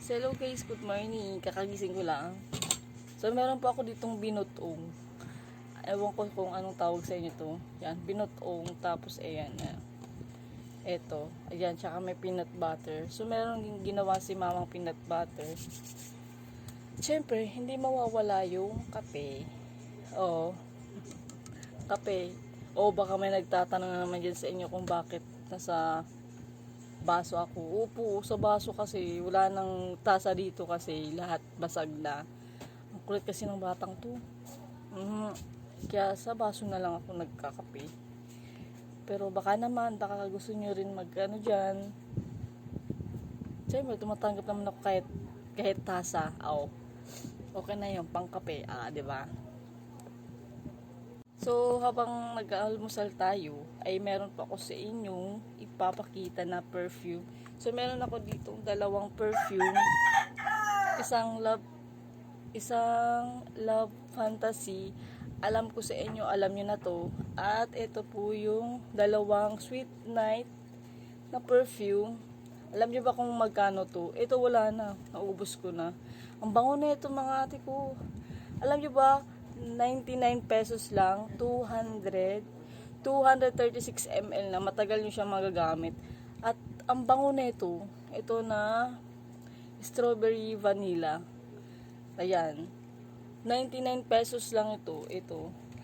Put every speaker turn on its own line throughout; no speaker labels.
Hello guys, good morning. Kakagising ko lang. So, meron po ako ditong binutong. Ewan ko kung anong tawag sa inyo to. Yan, binutong. Tapos, ayan. Eto. Ayan, tsaka may peanut butter. So, meron ginawa si mamang peanut butter. Siyempre, hindi mawawala yung kape. Oo. Kape. O baka may nagtatanong na naman dyan sa inyo kung bakit nasa baso ako. Upo sa baso kasi wala nang tasa dito kasi lahat basag na. Ang kulit kasi ng batang to. Kaya sa baso na lang ako nagkakape. Pero baka gusto nyo rin mag-ano dyan. Siyempre, tumatanggap naman ako kahit tasa. Okay na yung pangkape. Diba? So, habang nag-aalmusal tayo, ay meron pa ako sa inyong ipapakita na perfume. So, meron ako dito dalawang perfume. Isang love fantasy. Alam ko sa inyo, alam nyo na to. At ito po yung dalawang sweet night na perfume. Alam nyo ba kung magkano to? Ito wala na. Naubos ko na. Ang bango na ito mga ate ko. Alam nyo ba, 99 pesos lang, 236 ml na, matagal nyo siya magagamit. At ang bango na ito na strawberry vanilla. Ayan, 99 pesos lang ito,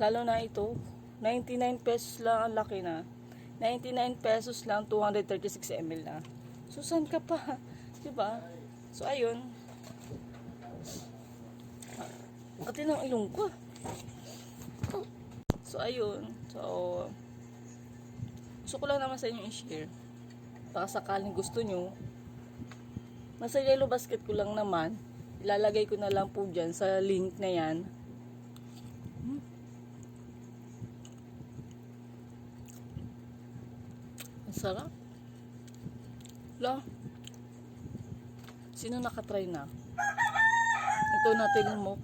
lalo na ito, 99 pesos lang, ang laki na, 99 pesos lang, 236 ml na. So, saan ka pa? Diba? So, ayun. Ati ng ilong ko. So, ayun. So, gusto ko lang naman sa inyo i-share. Baka sakaling gusto nyo. Nasa yellow basket ko lang naman. Ilalagay ko na lang po dyan sa link na yan. Ang sarap. Wala. Sino nakatry na? Ito natin mo.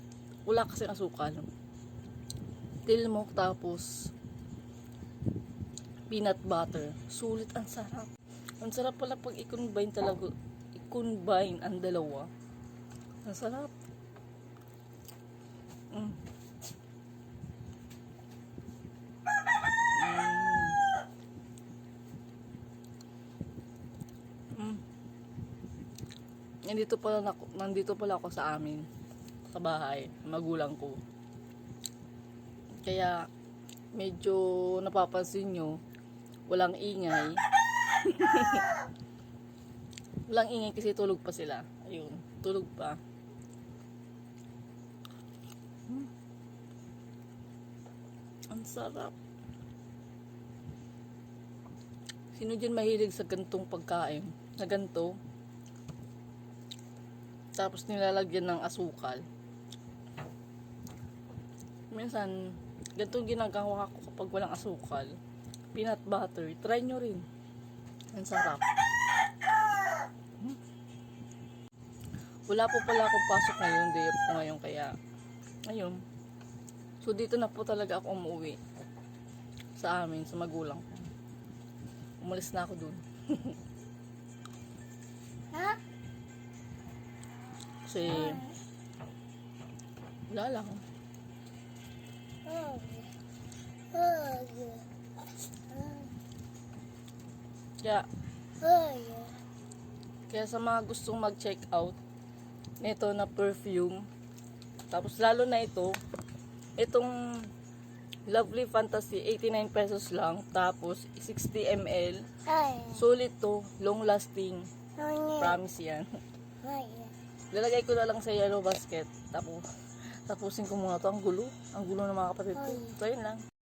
Wala kasi asukal. Tilmok tapos peanut butter. Sulit, ang sarap. Ang sarap pala pag i-combine talaga. I-combine ang dalawa. Ang sarap. Nandito pala ako sa amin. Sa bahay. Magulang ko. Kaya, medyo napapansin nyo, walang ingay. Walang ingay kasi tulog pa sila. Ayun, tulog pa. Ang sarap. Sino dyan mahilig sa gantong pagkain? Na ganto? Tapos nilalagyan ng asukal. Minsan, ganitong ginagawa ko kapag walang asukal. Peanut butter. Try nyo rin. Ang sarap. Wala po pala akong pasok ngayon. Day off ko ngayon. Kaya, ayun. So, dito na po talaga ako umuwi. Sa amin, sa magulang ko. Umalis na ako dun. Kasi, wala lang. Kaya sa mga gustong mag-check out nito na perfume, tapos lalo na itong Lovely Fantasy, 89 pesos lang, tapos 60 ml, sulit to, long lasting, promise yan. Lalagay ko na lang sa yellow basket, tapusin ko muna to. Ang gulo ng mga kapatid ko. So, yun lang.